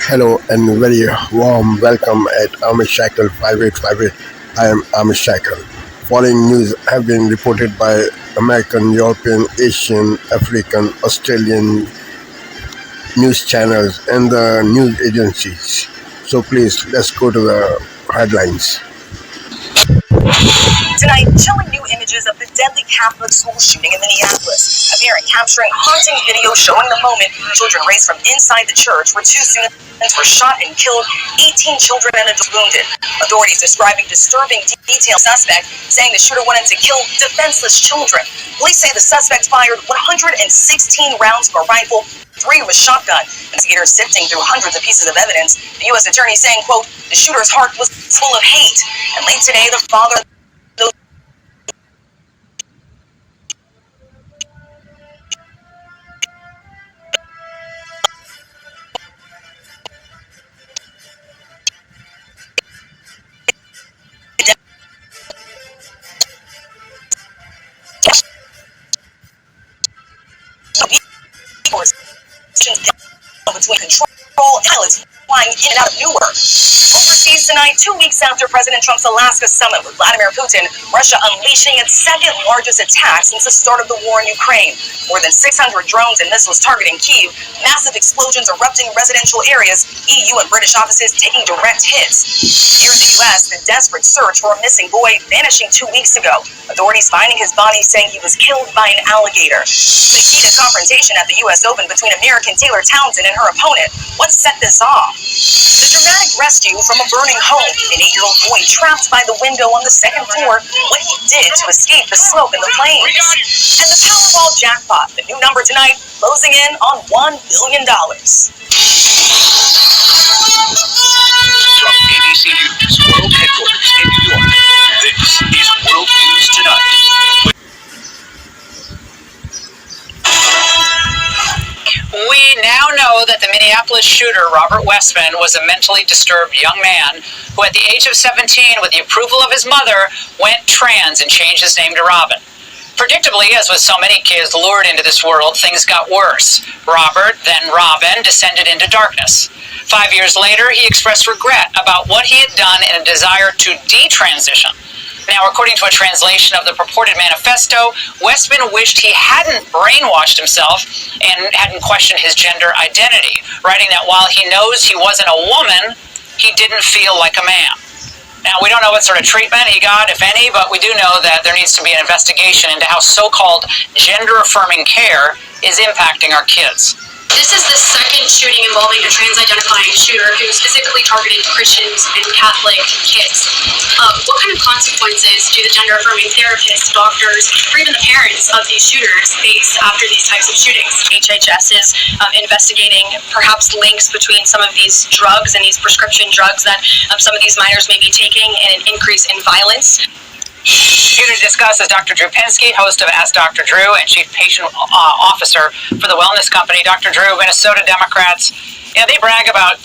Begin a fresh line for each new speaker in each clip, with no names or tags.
Hello and very warm welcome at Amish Shackle 5858. I am Amish Shackle. Following news have been reported by American, European, Asian, African, Australian news channels and the news agencies. So please, let's go to the headlines.
Tonight, chilling new images of the deadly Catholic school shooting in Minneapolis. A parent capturing haunting video showing the moment children raced from inside the church where two students were shot and killed, 18 children and adults wounded. Authorities describing disturbing detail suspect, saying the shooter wanted to kill defenseless children. Police say the suspect fired 116 rounds from a rifle, 3 with shotgun. Investigators sifting through hundreds of pieces of evidence. The U.S. attorney saying, quote, the shooter's heart was full of hate. And late today, the father between control and pilots flying in and out of Newark. Overseas tonight, 2 weeks after President Trump's Alaska summit with Vladimir Putin, Russia unleashing its second largest attack since the start of the war in Ukraine. More than 600 drones and missiles targeting Kyiv, massive explosions erupting residential areas, EU and British offices taking direct hits. Here in the U.S., the desperate search for a missing boy vanishing 2 weeks ago. Authorities finding his body saying he was killed by an alligator. The heated confrontation at the U.S. Open between American Taylor Townsend and her opponent. What set this off? The dramatic rescue from a burning home. An 8-year-old boy trapped by the window on the second floor. What he did to escape the smoke and the flames. And the Powerball jackpot. The new number tonight, closing in on $1 billion.
From ABC News World Headquarters in New York, this is World News Tonight.
We now know that the Minneapolis shooter, Robert Westman, was a mentally disturbed young man who at the age of 17, with the approval of his mother, went trans and changed his name to Robin. Predictably, as with so many kids lured into this world, things got worse. Robert, then Robin, descended into darkness. 5 years later, he expressed regret about what he had done in a desire to detransition. Now, according to a translation of the purported manifesto, Westman wished he hadn't brainwashed himself and hadn't questioned his gender identity, writing that while he knows he wasn't a woman, he didn't feel like a man. Now, we don't know what sort of treatment he got, if any, but we do know that there needs to be an investigation into how so-called gender-affirming care is impacting our kids.
This is the second shooting involving a trans-identifying shooter who specifically targeted Christians and Catholic kids. What kind of consequences do the gender-affirming therapists, doctors, or even the parents of these shooters face after these types of shootings? HHS is investigating perhaps links between some of these drugs and these prescription drugs that some of these minors may be taking and an increase in violence.
Here to discuss is Dr. Drew Pinsky, host of Ask Dr. Drew and Chief Patient Officer for the Wellness Company. Dr. Drew, Minnesota Democrats, they brag about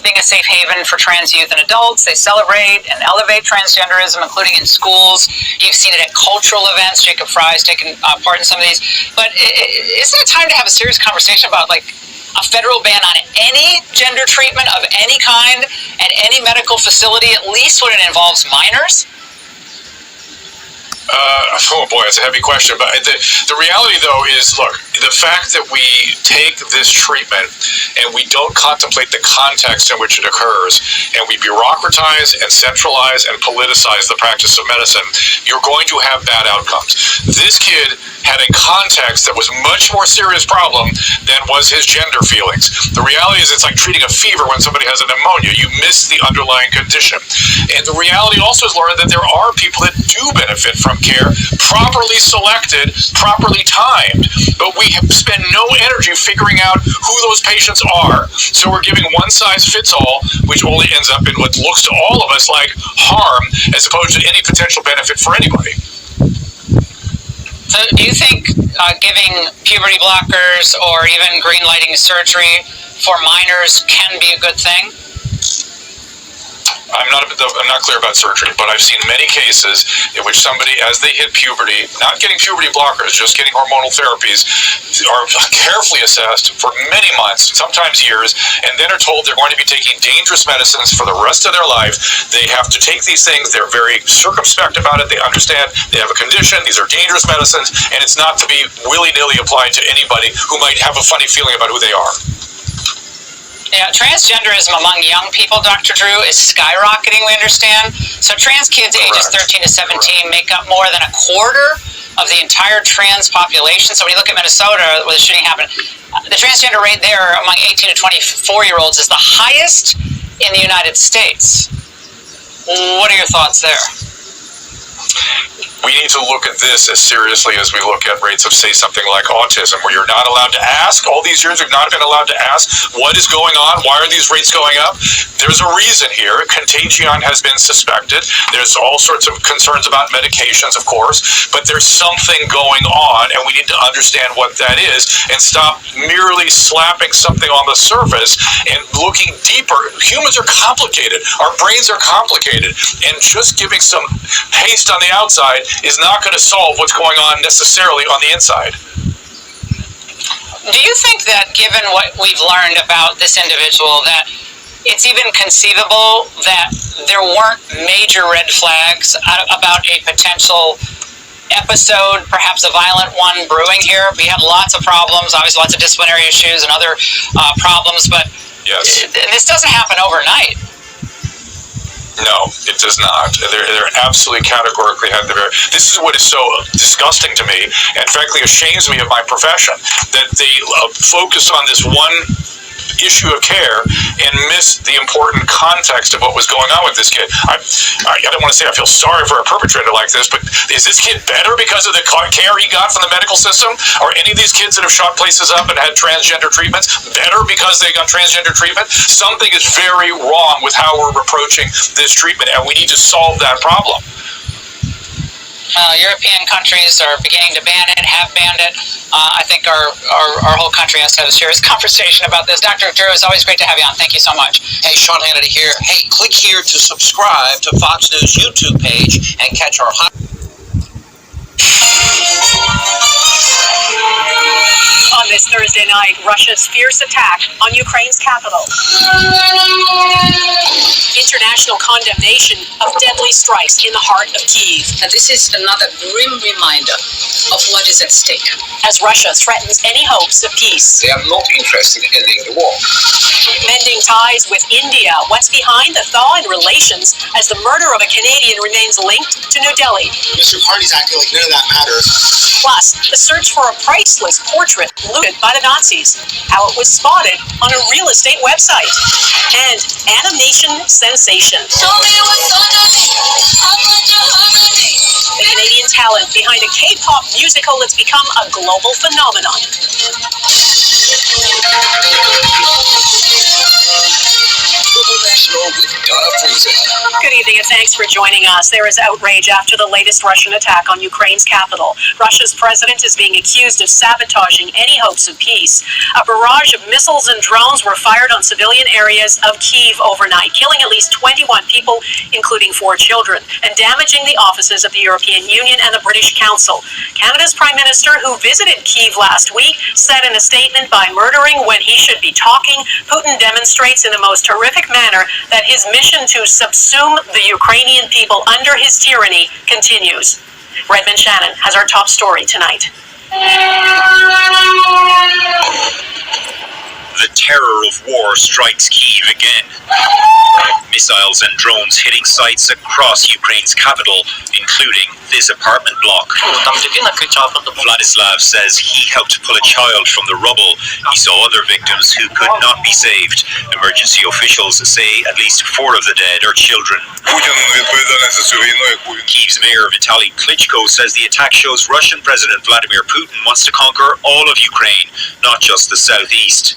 being a safe haven for trans youth and adults. They celebrate and elevate transgenderism, including in schools. You've seen it at cultural events. Jacob Fry's taken part in some of these. But isn't it time to have a serious conversation about, like, a federal ban on any gender treatment of any kind at any medical facility, at least when it involves minors?
Oh boy, it's a heavy question. But the reality, though, is, look, the fact that we take this treatment and we don't contemplate the context in which it occurs, and we bureaucratize and centralize and politicize the practice of medicine, you're going to have bad outcomes. This kid had a context that was a much more serious problem than was his gender feelings. The reality is it's like treating a fever when somebody has a pneumonia. You miss the underlying condition. And the reality also is, Laura, that there are people that do benefit from care, properly selected, properly timed, but we have spent no energy figuring out who those patients are. So we're giving one size fits all, which only ends up in what looks to all of us like harm, as opposed to any potential benefit for anybody.
So do you think giving puberty blockers or even green lighting surgery for minors can be a good thing?
I'm not clear about surgery, but I've seen many cases in which somebody, as they hit puberty, not getting puberty blockers, just getting hormonal therapies, are carefully assessed for many months, sometimes years, and then are told they're going to be taking dangerous medicines for the rest of their life. They have to take these things. They're very circumspect about it. They understand they have a condition. These are dangerous medicines, and it's not to be willy-nilly applied to anybody who might have a funny feeling about who they are.
Yeah, transgenderism among young people, Dr. Drew, is skyrocketing, we understand. So trans kids ages 13 to 17 make up more than a quarter of the entire trans population. So when you look at Minnesota, where the shooting happened, the transgender rate there among 18 to 24-year-olds is the highest in the United States. What are your thoughts there?
We need to look at this as seriously as we look at rates of, say, something like autism, where you're not allowed to ask. All these years we've not been allowed to ask, what is going on? Why are these rates going up? There's a reason here. Contagion has been suspected. There's all sorts of concerns about medications, of course, but there's something going on, and we need to understand what that is and stop merely slapping something on the surface and looking deeper. Humans are complicated. Our brains are complicated, and just giving some haste on the outside is not going to solve what's going on necessarily on the inside.
Do you think that, given what we've learned about this individual, that it's even conceivable that there weren't major red flags about a potential episode, perhaps a violent one, brewing here? We had lots of problems, obviously lots of disciplinary issues and other problems, but
yes,
this doesn't happen overnight.
No, it does not. They're absolutely categorically had the very. This is what is so disgusting to me, and frankly ashames me of my profession, that they focus on this one issue of care and miss the important context of what was going on with this kid. I don't want to say I feel sorry for a perpetrator like this, but is this kid better because of the care he got from the medical system? Are any of these kids that have shot places up and had transgender treatments better because they got transgender treatment? Something is very wrong with how we're approaching this treatment, and we need to solve that problem.
European countries are beginning to ban it, have banned it. I think our whole country has to have a serious conversation about this. Dr. Drew, it's always great to have you on. Thank you so much.
Hey, Sean Hannity here. Hey, click here to subscribe to Fox News YouTube page and catch our hot...
On this Thursday night, Russia's fierce attack on Ukraine's capital. International condemnation of deadly strikes in the heart of Kyiv.
And this is another grim reminder of what is at stake.
As Russia threatens any hopes of peace.
They are not interested in ending the war.
Mending ties with India. What's behind the thaw in relations as the murder of a Canadian remains linked to New Delhi?
Mr. Carney's acting like none of that matters.
Plus, the search for a priceless portrait looted by the Nazis. How it was spotted on a real estate website. And animation sensation. The Canadian talent behind a K-pop musical that's become a global phenomenon. Good evening and thanks for joining us. There is outrage after the latest Russian attack on Ukraine's capital. Russia's president is being accused of sabotaging any hopes of peace. A barrage of missiles and drones were fired on civilian areas of Kyiv overnight, killing at least 21 people, including 4 children, and damaging the offices of the European Union and the British Council. Canada's Prime Minister, who visited Kyiv last week, said in a statement, by murdering when he should be talking, Putin demonstrates in the most horrific manner that his mission to subsume the Ukrainian people under his tyranny continues. Redmond Shannon has our top story tonight.
The terror of war strikes Kyiv again. Missiles and drones hitting sites across Ukraine's capital, including this apartment block. Vladislav says he helped pull a child from the rubble. He saw other victims who could not be saved. Emergency officials say at least 4 of the dead are children. Kyiv's mayor Vitaly Klitschko says the attack shows Russian President Vladimir Putin wants to conquer all of Ukraine, not just the southeast.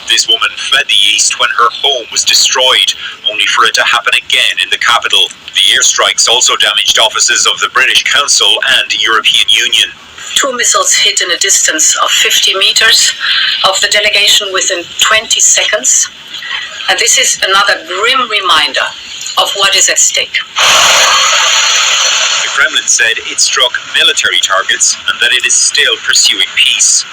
This woman fled the east when her home was destroyed, only for it to happen again in the capital. The airstrikes also damaged offices of the British Council and European Union.
2 missiles hit in a distance of 50 meters of the delegation within 20 seconds. And this is another grim reminder of what is at stake.
The Kremlin said it struck military targets and that it is still pursuing peace.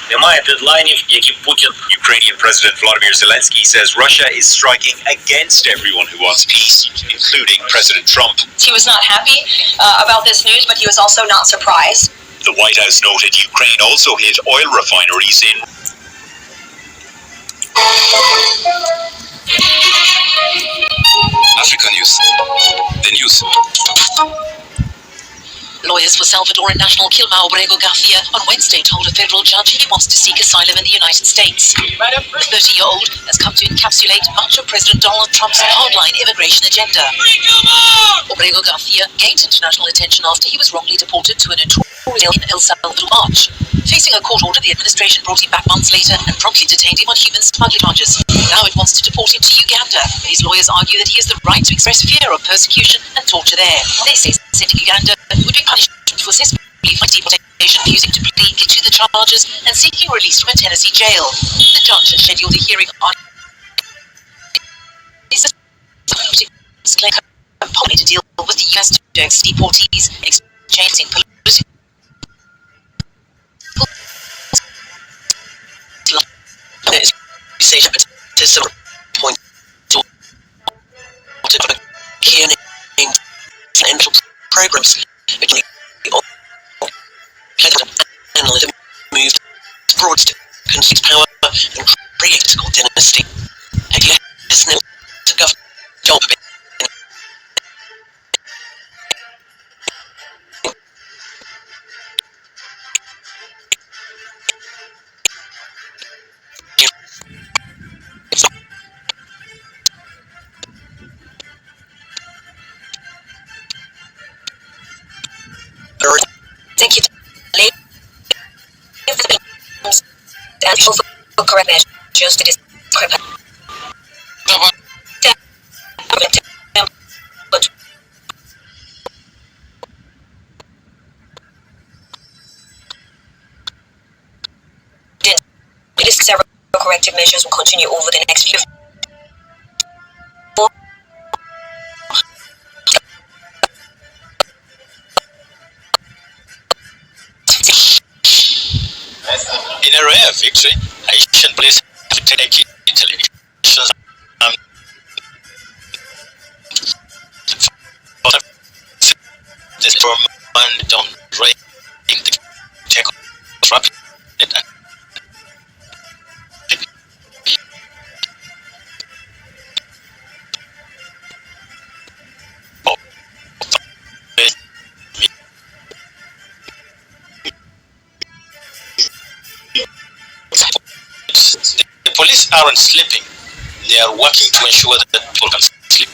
Ukrainian President Volodymyr Zelensky says Russia is striking against everyone who wants peace, including President Trump.
He was not happy about this news, but he was also not surprised.
The White House noted Ukraine also hit oil refineries in
Africa News. The news.
Lawyers for Salvadoran national Kilma Obrego Garcia on Wednesday told a federal judge he wants to seek asylum in the United States. The 30-year-old has come to encapsulate much of President Donald Trump's hardline immigration agenda. Obrego Garcia gained international attention after he was wrongly deported to a notorious jail in El Salvador in March. Facing a court order, the administration brought him back months later and promptly detained him on human smuggling charges. Now it wants to deport him to Uganda. His lawyers argue that he has the right to express fear of persecution and torture there. They say sending Uganda would be punishment for successfully fighting deportation, refusing to plead to the charges and seeking release from a Tennessee jail. The judge has scheduled a hearing on his claim to deal with the U.S. deportees exchanging political point to key financial programs and moved broad to concede power and create political dynasty. Listening to government job.
Thank you. And for correct measures to discredit. Several corrective measures will continue over the next few.
In a rare victory, Haitian police have taken elections this government on raising the tech rapid the police aren't sleeping. They are working to ensure that people can sleep.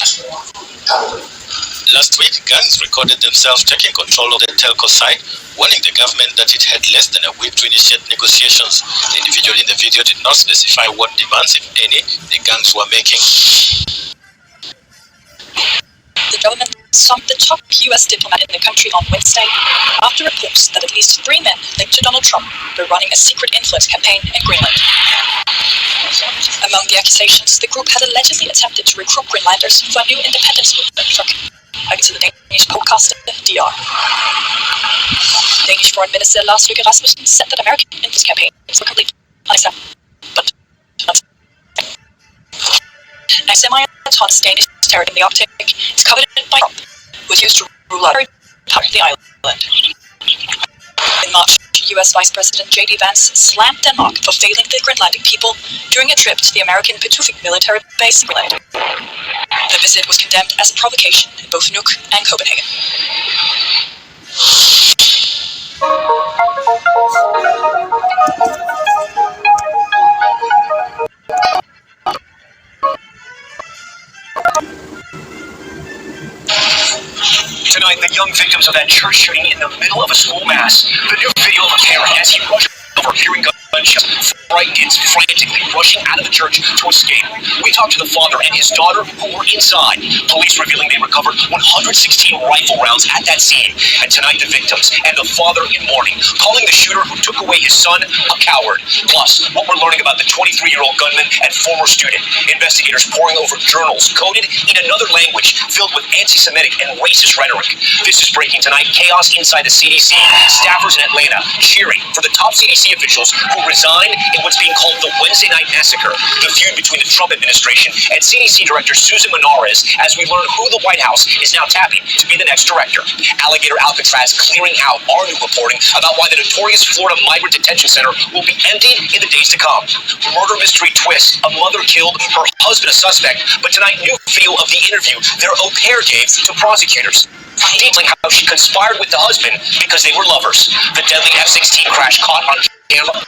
Last week, gangs recorded themselves taking control of the telco site, warning the government that it had less than a week to initiate negotiations. The individual in the video did not specify what demands, if any, the gangs were making.
The government summoned the top U.S. diplomat in the country on Wednesday after reports that at least 3 men linked to Donald Trump were running a secret influence campaign in Greenland. Among the accusations, the group had allegedly attempted to recruit Greenlanders for a new independence movement, according to the Danish podcaster DR. Danish Foreign Minister Lars Løkke Rasmussen said that American influence campaigns were completely unacceptable. But a semi-autonomous Danish territory in the Arctic is coveted by Trump, who was used to rule out the island. In March, U.S. Vice President J.D. Vance slammed Denmark for failing the Greenlandic people during a trip to the American Pituffik military base in Greenland. The visit was condemned as a provocation in both Nuuk and Copenhagen.
Tonight, the young victims of that church shooting in the middle of a school mass. The new video of a parent as he rushed over hearing gunshots a child, frightened, frantically rushing out of the church to escape. We talked to the father and his daughter who were inside. Police revealing they recovered 116 rifle rounds at that scene. And tonight the victims and the father in mourning, calling the shooter who took away his son a coward. Plus, what we're learning about the 23-year-old gunman and former student. Investigators poring over journals coded in another language filled with anti-Semitic and racist rhetoric. This is breaking tonight. Chaos inside the CDC. Staffers in Atlanta cheering for the top CDC officials who resigned in what's being called the Wednesday Night Massacre, the feud between the Trump administration and CDC Director Susan Menares, as we learn who the White House is now tapping to be the next director. Alligator Alcatraz clearing out our new reporting about why the notorious Florida Migrant Detention Center will be emptied in the days to come. Murder mystery twist. A mother killed her husband, a suspect, but tonight new feel of the interview their au pair gave to prosecutors, detailing how she conspired with the husband because they were lovers. The deadly F-16 crash caught on camera.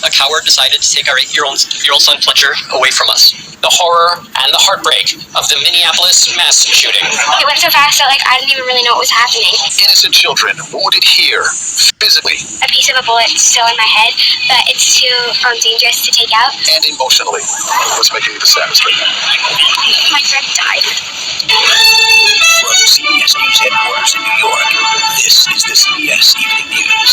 A coward decided to take our 8-year-old son Fletcher away from us. The horror and the heartbreak of the Minneapolis mass shooting.
It went so fast that I didn't even really know what was happening.
Innocent children wounded here, physically.
A piece of a bullet still in my head, but it's too dangerous to take out.
And emotionally. What's making you the saddest right now?
My friend died.
From CBS News headquarters in New York, this is the CBS Evening News.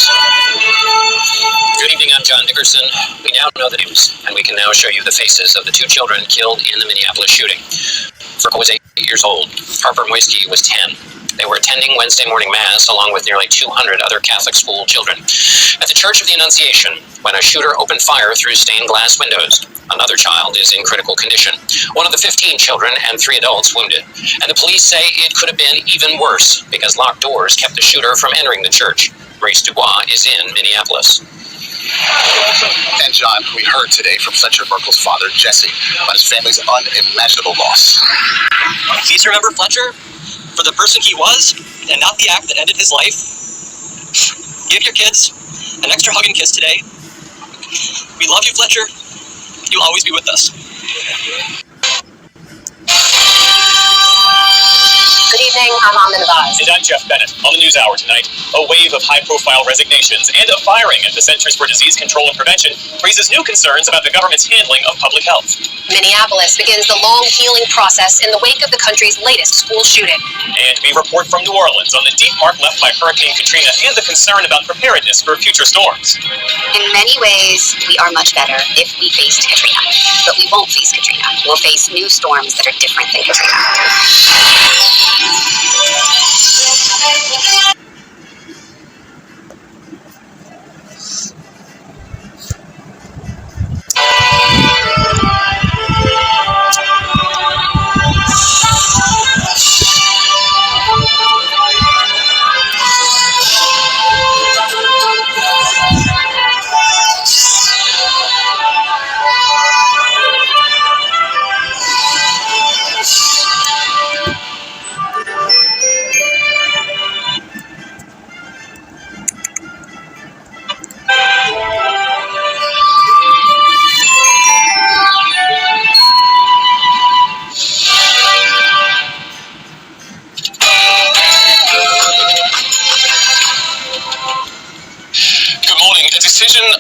Good evening, I'm John Dickerson. We now know the news, and we can now show you the faces of the 2 children killed in the Minneapolis shooting. Furco was 8 years old. Harper Moisky was 10. They were attending Wednesday morning mass along with nearly 200 other Catholic school children at the Church of the Annunciation when a shooter opened fire through stained glass windows. Another child is in critical condition. One of the 15 children and 3 adults wounded. And the police say it could have been even worse because locked doors kept the shooter from entering the church. Maurice Dubois is in Minneapolis.
And John, we heard today from Fletcher Merkel's father, Jesse, about his family's unimaginable loss.
Please remember Fletcher for the person he was and not the act that ended his life. Give your kids an extra hug and kiss today. We love you, Fletcher. You'll always be with us.
Good evening, I'm Amanda Vaz.
And I'm Jeff Bennett. On the NewsHour tonight, a wave of high-profile resignations and a firing at the Centers for Disease Control and Prevention raises new concerns about the government's handling of public health.
Minneapolis begins the long healing process in the wake of the country's latest school shooting.
And we report from New Orleans on the deep mark left by Hurricane Katrina and the concern about preparedness for future storms.
In many ways, we are much better if we faced Katrina. But we won't face Katrina. We'll face new storms that are different than Katrina.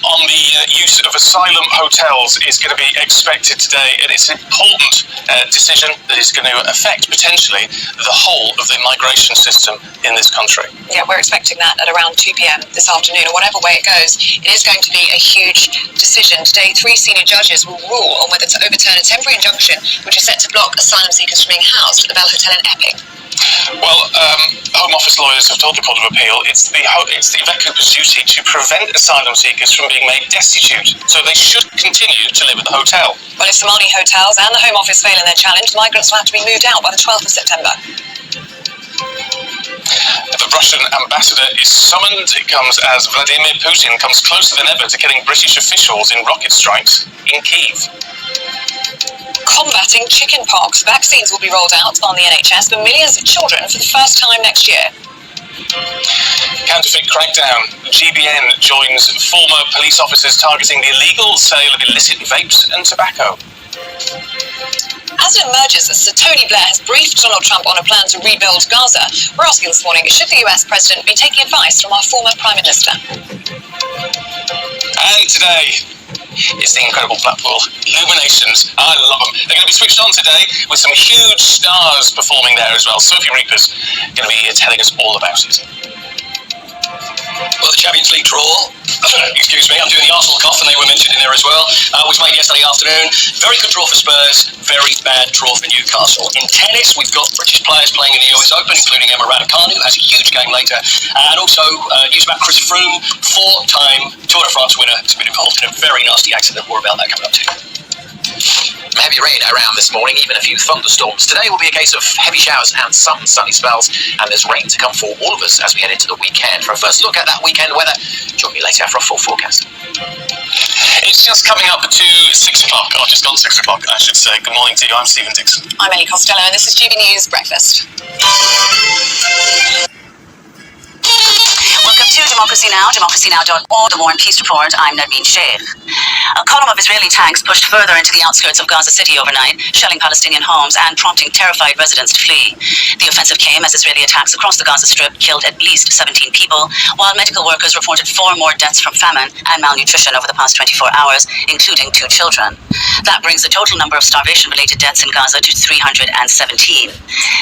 On the use of asylum hotels is going to be expected today, and it's an important decision that is going to affect potentially the whole of the migration system in this country.
Yeah, we're expecting that at around 2 p.m. this afternoon, or whatever way it goes. It is going to be a huge decision. Today, 3 senior judges will rule on whether to overturn a temporary injunction which is set to block asylum seekers from being housed at the Bell Hotel in Epping.
Well, Home Office lawyers have told the Court of Appeal it's the Yvette Cooper's duty to prevent asylum seekers from being made destitute, so they should continue to live at the hotel.
Well, if Somali hotels and the Home Office fail in their challenge, migrants will have to be moved out by the 12th of September.
The Russian ambassador is summoned. It comes as Vladimir Putin comes closer than ever to getting British officials in rocket strikes in Kyiv.
Combating chickenpox. Vaccines will be rolled out on the NHS for millions of children for the first time next year.
Counterfeit crackdown. GBN joins former police officers targeting the illegal sale of illicit vapes and tobacco.
As it emerges that Tony Blair has briefed Donald Trump on a plan to rebuild Gaza, we're asking this morning, should the US president be taking advice from our former Prime Minister?
And today, it's the incredible Blackpool Illuminations. I love them. They're going to be switched on today with some huge stars performing there as well. Sophie Reaper's going to be telling us all about it.
Well, the Champions League draw, excuse me, I'm doing the Arsenal cough and they were mentioned in there as well, was made yesterday afternoon. Very good draw for Spurs, very bad draw for Newcastle. In tennis, we've got British players playing in the US Open, including Emma Raducanu, who has a huge game later, and also news about Chris Froome, 4-time Tour de France winner, has been involved in a very nasty accident. More about that coming up too.
Heavy rain around this morning, even a few thunderstorms. Today will be a case of heavy showers and some sunny spells, and there's rain to come for all of us as we head into the weekend. For a first look at that weekend weather, join me later for a full forecast.
It's just coming up to 6 o'clock, or just gone 6 o'clock, I should say. Good morning to you, I'm Stephen Dixon.
I'm Ellie Costello, and this is GB News Breakfast. Welcome to Democracy Now!, democracynow.org, the War and Peace Report. I'm Naveen Sheikh. A column of Israeli tanks pushed further into the outskirts of Gaza City overnight, shelling Palestinian homes and prompting terrified residents to flee. The offensive came as Israeli attacks across the Gaza Strip killed at least 17 people, while medical workers reported 4 more deaths from famine and malnutrition over the past 24 hours, including 2 children. That brings the total number of starvation-related deaths in Gaza to 317.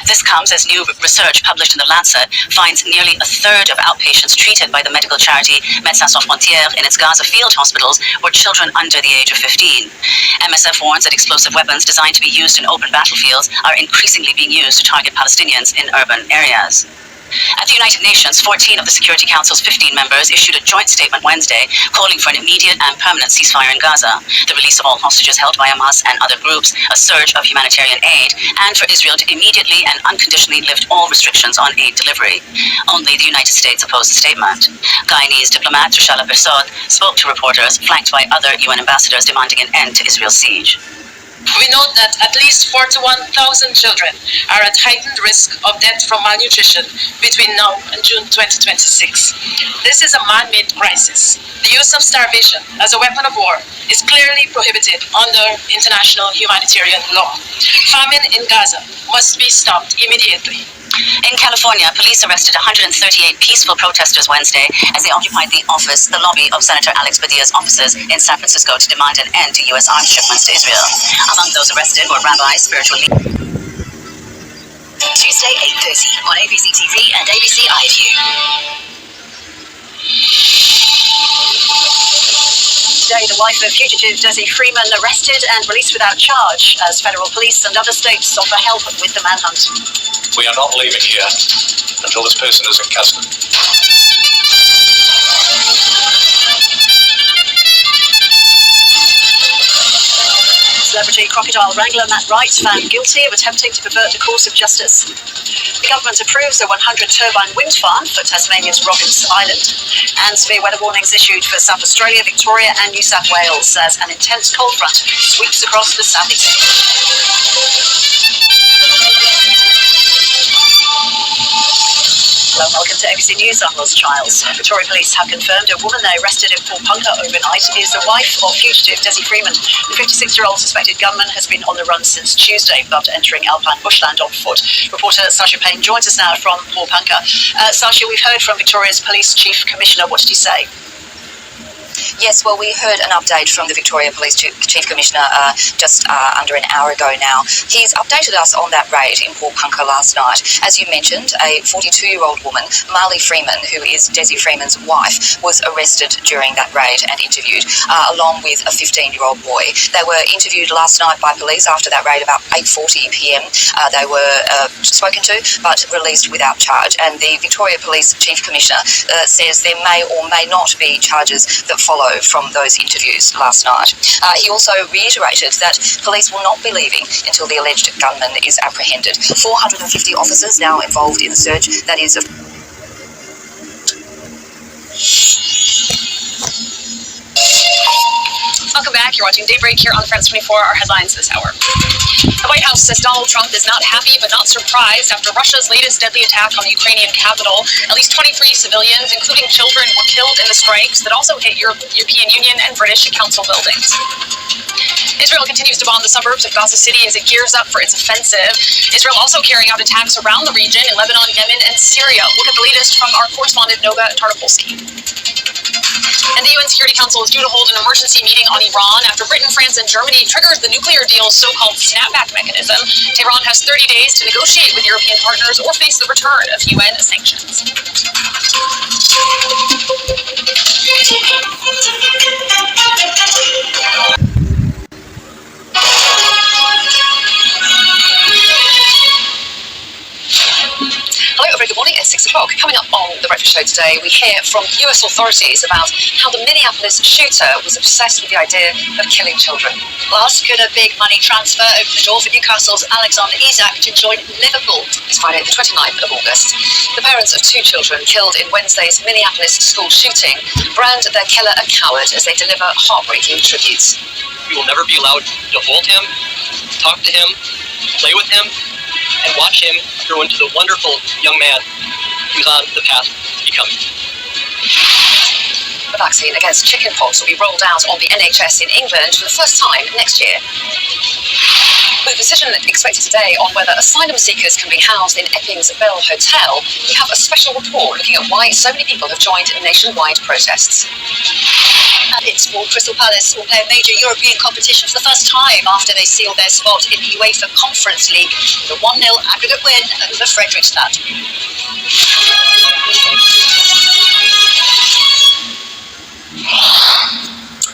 This comes as new research published in The Lancet finds nearly a third of outpatients treated by the medical charity Médecins Sans Frontières in its Gaza field hospitals were children under the age of 15. MSF warns that explosive weapons designed to be used in open battlefields are increasingly being used to target Palestinians in urban areas. At the United Nations, 14 of the Security Council's 15 members issued a joint statement Wednesday calling for an immediate and permanent ceasefire in Gaza, the release of all hostages held by Hamas and other groups, a surge of humanitarian aid, and for Israel to immediately and unconditionally lift all restrictions on aid delivery. Only the United States opposed the statement. Guyanese diplomat Trishala Bersod spoke to reporters, flanked by other UN ambassadors demanding an end to Israel's siege.
We note that at least 41,000 children are at heightened risk of death from malnutrition between now and June 2026. This is a man-made crisis. The use of starvation as a weapon of war is clearly prohibited under international humanitarian law. Famine in Gaza must be stopped immediately.
In California, police arrested 138 peaceful protesters Wednesday as they occupied the lobby of Senator Alex Padilla's offices in San Francisco to demand an end to U.S. arms shipments to Israel. Among those arrested were rabbis, spiritual leaders. Tuesday, 8:30 on ABC TV and ABC iView. Today, the wife of fugitive Desi Freeman arrested and released without charge as federal police and other states offer help with the manhunt.
We are not leaving here until this person is in custody.
Celebrity crocodile wrangler Matt Wright found guilty of attempting to pervert the course of justice. The government approves a 100-turbine wind farm for Tasmania's Robbins Island, and severe weather warnings issued for South Australia, Victoria and New South Wales as an intense cold front sweeps across the southeast. Hello, welcome to ABC News. I'm Roz Childs. Victoria Police have confirmed a woman they arrested in Port Punker overnight is the wife of fugitive Desi Freeman. The 56-year-old suspected gunman has been on the run since Tuesday after entering alpine bushland on foot. Reporter Sasha Payne joins us now from Port Punker. Sasha, we've heard from Victoria's Police Chief Commissioner. What did he say?
Yes, well, we heard an update from the Victoria Police Chief Commissioner just under an hour ago now. He's updated us on that raid in Port Punker last night. As you mentioned, a 42-year-old woman, Marley Freeman, who is Desi Freeman's wife, was arrested during that raid and interviewed, along with a 15-year-old boy. They were interviewed last night by police after that raid about 8:40 p.m. They were spoken to but released without charge. And the Victoria Police Chief Commissioner says there may or may not be charges that follow from those interviews last night. He also reiterated that police will not be leaving until the alleged gunman is apprehended. 450 officers now involved in the search. That is
Welcome back.
back. You're watching Daybreak here on France 24. Our headlines this hour. The White House says Donald Trump is not happy but not surprised after Russia's latest deadly attack on the Ukrainian capital. At least 23 civilians, including children, were killed in the strikes that also hit European Union and British Council buildings. Israel continues to bomb the suburbs of Gaza City as it gears up for its offensive. Israel also carrying out attacks around the region in Lebanon, Yemen, and Syria. Look at the latest from our correspondent Noga Tarnopolsky. And the UN Security Council is due to hold an emergency meeting on Iran after Britain, France, and Germany triggered the nuclear deal's so-called snapback mechanism. Tehran has 30 days to negotiate with European partners or face the return of UN sanctions. Hello, a very good morning. It's 6 o'clock. Coming up on The Breakfast Show today, we hear from US authorities about how the Minneapolis shooter was obsessed with the idea of killing children.
Plus, could a big money transfer open the door for Newcastle's Alexander Isak to join Liverpool?
It's Friday, the 29th of August. The parents of 2 children killed in Wednesday's Minneapolis school shooting brand their killer a coward as they deliver heartbreaking tributes.
We will never be allowed to hold him, talk to him, play with him, and watch him grow into the wonderful young man he's on the path to becoming.
The vaccine against chickenpox will be rolled out on the NHS in England for the first time next year. With a decision expected today on whether asylum seekers can be housed in Epping's Bell Hotel, we have a special report looking at why so many people have joined nationwide protests.
And in sport, Crystal Palace will play a major European competition for the first time after they sealed their spot in the UEFA Conference League with a 1-0 aggregate win over Fredrikstad.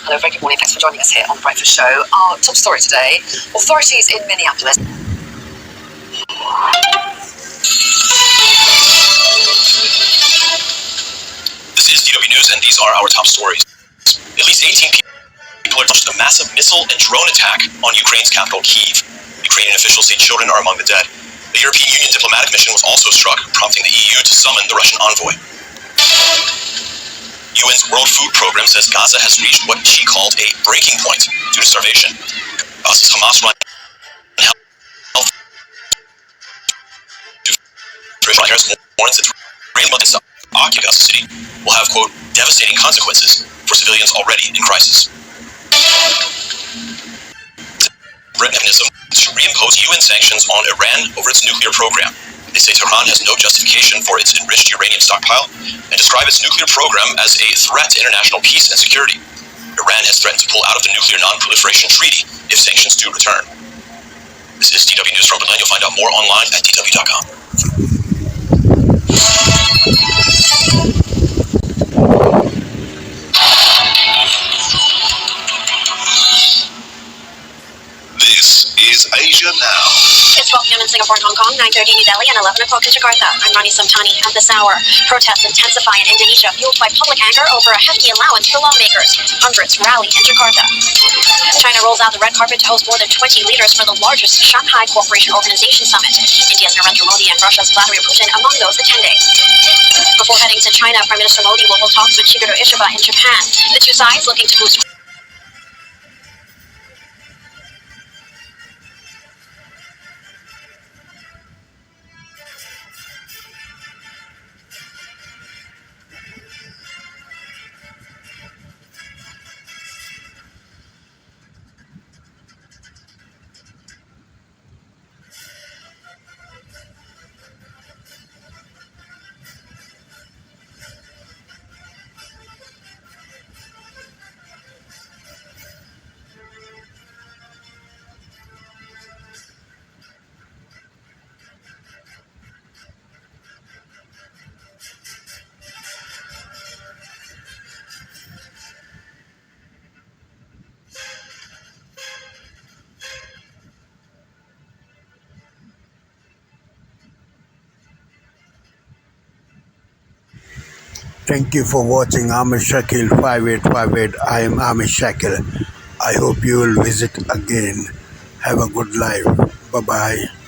Hello, very good morning. Thanks for joining us here on The Breakfast Show. Our top story today, authorities in Minneapolis.
This is DW News, and these are our top stories. At least 18 people are launched a massive missile and drone attack on Ukraine's capital, Kyiv. Ukrainian officials say children are among the dead. The European Union diplomatic mission was also struck, prompting the EU to summon the Russian envoy. UN's World Food Program says Gaza has reached what she called a breaking point due to starvation. Gaza's Hamas-run health warns that Israeli attempts to occupy Gaza City will have, quote, devastating consequences for civilians already in crisis. Britain mechanism to reimpose UN sanctions on Iran over its nuclear program. They say Tehran has no justification for its enriched uranium stockpile and describe its nuclear program as a threat to international peace and security. Iran has threatened to pull out of the Nuclear Non-Proliferation Treaty if sanctions do return. This is DW News from Berlin. You'll find out more online at dw.com.
This is Asia Now.
It's 12 p.m. in Singapore and Hong Kong, 9:30 in New Delhi, and 11 o'clock in Jakarta. I'm Rani Samtani. At this hour, protests intensify in Indonesia, fueled by public anger over a hefty allowance for lawmakers. Hundreds rally in Jakarta. China rolls out the red carpet to host more than 20 leaders for the largest Shanghai Cooperation Organization summit. India's Narendra Modi and Russia's Vladimir Putin among those attending. Before heading to China, Prime Minister Modi will hold talks with Shigeru Ishiba in Japan. The two sides looking to boost
Thank you for watching Amish Shakil 5858. I am Amish Shakil. I hope you will visit again. Have a good life. Bye-bye.